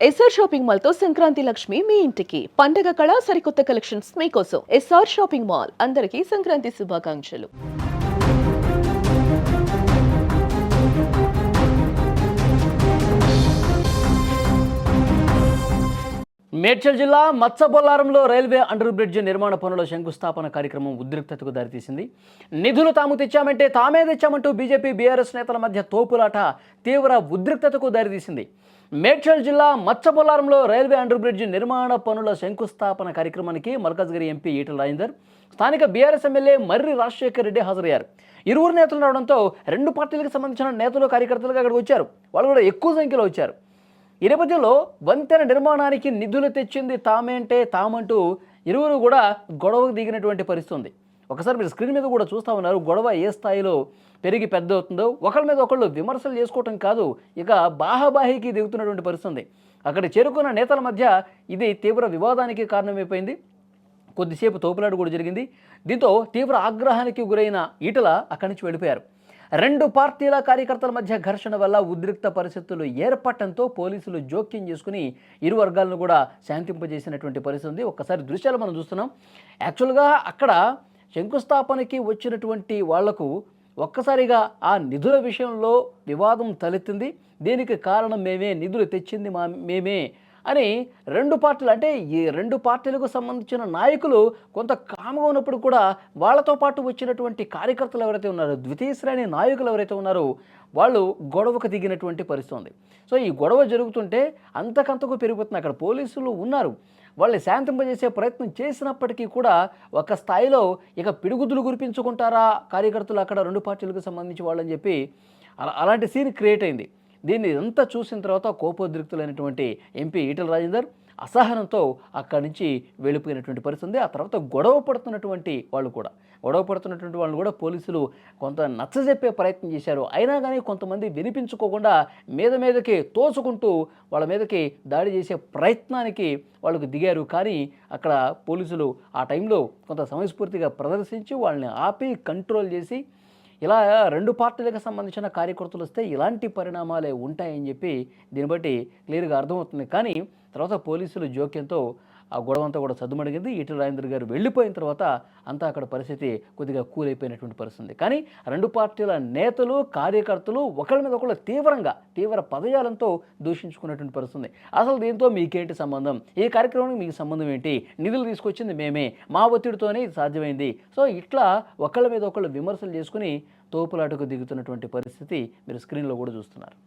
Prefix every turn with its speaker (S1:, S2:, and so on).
S1: SR shopping mall తో సంక్రాంతి లక్ష్మి మీ ఇంటికి పండగ కళ సరికొత్త కలెక్షన్స్ మీకోసం ఎస్ఆర్ షాపింగ్ మాల్ అందరికీ సంక్రాంతి శుభాకాంక్షలు.
S2: మేడ్చల్ జిల్లా మత్స్యబొల్లారంలో రైల్వే అండర్ బ్రిడ్జ్ నిర్మాణ పనుల శంకుస్థాపన కార్యక్రమం ఉద్రిక్తతకు దారితీసింది. నిధులు తాము తెచ్చామంటే తామే తెచ్చామంటూ బీజేపీ బీఆర్ఎస్ నేతల మధ్య తోపులాట తీవ్ర ఉద్రిక్తతకు దారితీసింది. మేడ్చల్ జిల్లా మత్స్యబొల్లారంలో రైల్వే అండర్ బ్రిడ్జ్ నిర్మాణ పనుల శంకుస్థాపన కార్యక్రమానికి మల్కాజ్గిరి ఎంపీ ఈటెల రాజేందర్, స్థానిక బీఆర్ఎస్ ఎమ్మెల్యే మర్రి రాజశేఖర్ రెడ్డి హాజరయ్యారు. ఇరువురు నేతలు రావడంతో రెండు పార్టీలకు సంబంధించిన నేతలు కార్యకర్తలుగా అక్కడికి వచ్చారు. వాళ్ళు కూడా ఎక్కువ సంఖ్యలో వచ్చారు. ఈ నేపథ్యంలో వంతెన నిర్మాణానికి నిధులు తెచ్చింది తామే అంటే తామంటూ ఇరువురు కూడా గొడవకు దిగినటువంటి పరిస్థితి ఉంది. ఒకసారి మీరు స్క్రీన్ మీద కూడా చూస్తూ ఉన్నారు. గొడవ ఏ స్థాయిలో పెరిగి పెద్ద అవుతుందో, ఒకళ్ళ మీద ఒకళ్ళు విమర్శలు చేసుకోవటం కాదు, ఇక బాహాబాహికి దిగుతున్నటువంటి పరిస్థితి ఉంది. అక్కడ చేరుకున్న నేతల మధ్య ఇది తీవ్ర వివాదానికి కారణమైపోయింది. కొద్దిసేపు తోపులాట కూడా జరిగింది. దీంతో తీవ్ర ఆగ్రహానికి గురైన ఈటెల అక్కడి నుంచి వెళ్ళిపోయారు. రెండు పార్టీల కార్యకర్తల మధ్య ఘర్షణ వల్ల ఉద్రిక్త పరిస్థితులు ఏర్పడటంతో పోలీసులు జోక్యం చేసుకుని ఇరు వర్గాలను కూడా శాంతింపజేసినటువంటి పరిస్థితి ఉంది. ఒక్కసారి దృశ్యాలు మనం చూస్తున్నాం. యాక్చువల్గా అక్కడ శంకుస్థాపనకి వచ్చినటువంటి వాళ్లకు ఒక్కసారిగా ఆ నిధుల విషయంలో వివాదం తలెత్తింది. దీనికి కారణం మేమే, నిధులు తెచ్చింది మేమే అని రెండు పార్టీలు, అంటే ఈ రెండు పార్టీలకు సంబంధించిన నాయకులు కొంత కామ్గా ఉన్నప్పుడు కూడా వాళ్ళతో పాటు వచ్చినటువంటి కార్యకర్తలు ఎవరైతే ఉన్నారో, ద్వితీయ శ్రేణి నాయకులు ఎవరైతే ఉన్నారో వాళ్ళు గొడవకు దిగినటువంటి పరిస్థితి ఉంది. సో ఈ గొడవ జరుగుతుంటే అంతకంతకు పెరిగిపోతుంది. అక్కడ పోలీసులు ఉన్నారు, వాళ్ళని శాంతింపజేసే ప్రయత్నం చేసినప్పటికీ కూడా ఒక స్థాయిలో ఇక పిడుగుదులు కురిపించుకుంటారా కార్యకర్తలు అక్కడ రెండు పార్టీలకు సంబంధించి వాళ్ళని చెప్పి అలాంటి సీన్ క్రియేట్ అయింది. దీన్ని అంతా చూసిన తర్వాత కోపోద్రిక్తులైనటువంటి ఎంపీ ఈటెల రాజేందర్ అసహనంతో అక్కడి నుంచి వెళ్ళిపోయినటువంటి పరిస్థితి. ఆ తర్వాత గొడవ పడుతున్నటువంటి వాళ్ళు కూడా పోలీసులు కొంత నచ్చజెప్పే ప్రయత్నం చేశారు. అయినా కానీ కొంతమంది వినిపించుకోకుండా మీదకి తోసుకుంటూ వాళ్ళ మీదకి దాడి చేసే ప్రయత్నానికి వాళ్ళకు దిగారు. కానీ అక్కడ పోలీసులు ఆ టైంలో కొంత సమయస్ఫూర్తిగా ప్రదర్శించి వాళ్ళని ఆపి కంట్రోల్ చేసి, ఇలా రెండు పార్టీలకు సంబంధించిన కార్యకర్తలు వస్తే ఇలాంటి పరిణామాలే ఉంటాయని చెప్పి దీన్ని బట్టి క్లియర్గా అర్థమవుతుంది. కానీ తర్వాత పోలీసుల జోక్యంతో ఆ గొడవ అంతా కూడా సద్దుమడిగింది. ఈటెల రాజేందర్ గారు వెళ్ళిపోయిన తర్వాత అంతా అక్కడ పరిస్థితి కొద్దిగా కూల్ అయిపోయినటువంటి పరిస్థితి. కానీ రెండు పార్టీల నేతలు కార్యకర్తలు ఒకరి మీద ఒకళ్ళు తీవ్ర పదజాలంతో దూషించుకున్నటువంటి పరిస్థితి. అసలు దీంతో మీకేంటి సంబంధం, ఈ కార్యక్రమానికి మీకు సంబంధం ఏంటి, నిధులు తీసుకొచ్చింది మేమే, మా ఒత్తిడితోనే ఇది సాధ్యమైంది. సో ఇట్లా ఒకళ్ళ మీద ఒకళ్ళు విమర్శలు చేసుకుని తోపులాటకు దిగుతున్నటువంటి పరిస్థితి మీరు స్క్రీన్లో కూడా చూస్తున్నారు.